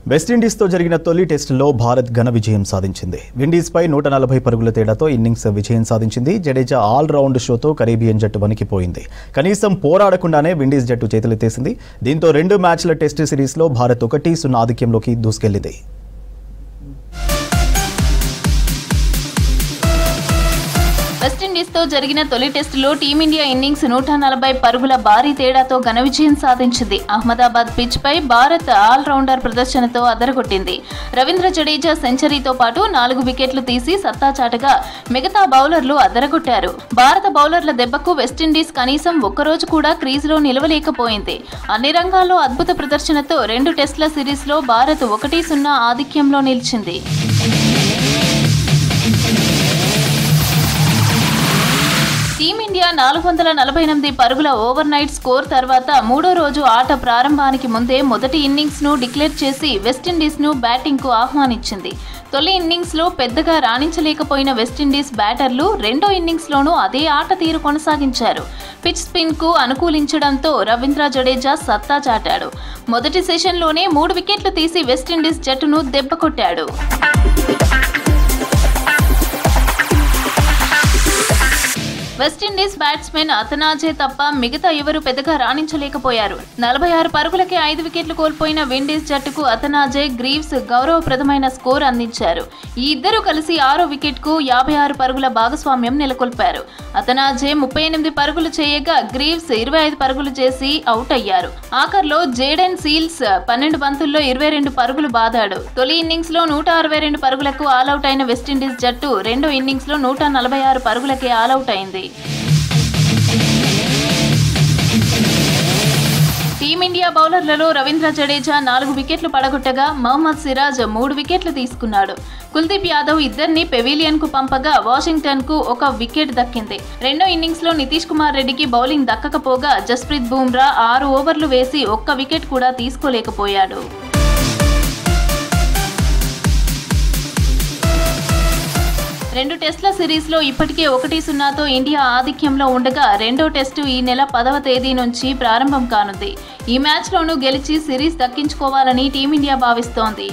వెస్టిండీస్తో జరిగిన తొలి టెస్టులో భారత్ ఘన విజయం సాధించింది. విండీస్పై 140 పరుగుల తేడాతో ఇన్నింగ్స్ విజయం సాధించింది. జడేజా ఆల్ రౌండ్ షోతో కరీబియన్ జట్టు వణికిపోయింది. కనీసం పోరాడకుండానే విండీస్ జట్టు చేతులెత్తేసింది. దీంతో 2 మ్యాచ్ల టెస్టు సిరీస్లో భారత్ 1-0 ఆధిక్యంలోకి దూసుకెళ్లింది. వెస్టిండీస్తో జరిగిన తొలి టెస్టులో టీమిండియా ఇన్నింగ్స్ 140 పరుగుల భారీ తేడాతో ఘన విజయం సాధించింది. అహ్మదాబాద్ పిచ్పై భారత్ ఆల్రౌండర్ ప్రదర్శనతో అదరగొట్టింది. రవీంద్ర జడేజా సెంచరీతో పాటు 4 వికెట్లు తీసి సత్తా చాటగా మిగతా బౌలర్లు అదరగొట్టారు. భారత బౌలర్ల దెబ్బకు వెస్టిండీస్ కనీసం ఒక్కరోజు కూడా క్రీజులో నిలవలేకపోయింది. అన్ని రంగాల్లో అద్భుత ప్రదర్శనతో 2 టెస్టుల సిరీస్లో భారత్ 1-0 ఆధిక్యంలో నిలిచింది. టీమిండియా 448 పరుగుల ఓవర్ నైట్ స్కోర్ తర్వాత మూడో రోజు ఆట ప్రారంభానికి ముందే మొదటి ఇన్నింగ్స్ను డిక్లేర్ చేసి వెస్టిండీస్ను బ్యాటింగ్కు ఆహ్వానించింది. తొలి ఇన్నింగ్స్లో పెద్దగా రాణించలేకపోయిన వెస్టిండీస్ బ్యాటర్లు రెండో ఇన్నింగ్స్లోనూ అదే ఆట తీరు కొనసాగించారు. పిచ్ స్పిన్కు అనుకూలించడంతో రవీంద్ర జడేజా సత్తా చాటాడు. మొదటి సెషన్లోనే 3 వికెట్లు తీసి వెస్టిండీస్ జట్టును దెబ్బకొట్టాడు. వెస్టిండీస్ బ్యాట్స్మెన్ అతనాజే తప్ప మిగతా ఎవరు పెద్దగా రాణించలేకపోయారు. 46 పరుగులకే 5 వికెట్లు కోల్పోయిన విండీస్ జట్టుకు అతనాజే, గ్రీవ్స్ గౌరవప్రదమైన స్కోర్ అందించారు. ఈ ఇద్దరు కలిసి 6వ వికెట్కు 56 పరుగుల భాగస్వామ్యం నెలకొల్పారు. అతనాజే 38 పరుగులు చేయగా గ్రీవ్స్ 25 పరుగులు చేసి అవుట్ అయ్యారు. ఆఖర్లో జేడెన్ సీల్స్ 12 బంతుల్లో 22 పరుగులు బాదాడు. తొలి ఇన్నింగ్స్ లో 162 పరుగులకు ఆల్అవుట్ అయిన వెస్టిండీస్ జట్టు రెండో ఇన్నింగ్స్ లో 146 పరుగులకే ఆల్అవుట్ అయింది. టీమిండియా బౌలర్లలో రవీంద్ర జడేజా 4 వికెట్లు పడగొట్టగా మహమ్మద్ సిరాజ్ 3 వికెట్లు తీసుకున్నాడు. కుల్దీప్ యాదవ్ ఇద్దరిని పెవిలియన్ కు పంపగా వాషింగ్టన్ కు 1 వికెట్ దక్కింది. రెండో ఇన్నింగ్స్ లో నితీష్ కుమార్ రెడ్డికి బౌలింగ్ దక్కకపోగా జస్ప్రీత్ బుమ్రా 6 ఓవర్లు వేసి 1 వికెట్ కూడా తీసుకోలేకపోయాడు. 2 టెస్టుల సిరీస్లో ఇప్పటికే 1-0తో ఇండియా ఆధిక్యంలో ఉండగా రెండో టెస్టు ఈ నెల 10వ తేదీ నుంచి ప్రారంభం కానుంది. ఈ మ్యాచ్లోనూ గెలిచి సిరీస్ దక్కించుకోవాలని టీమిండియా భావిస్తోంది.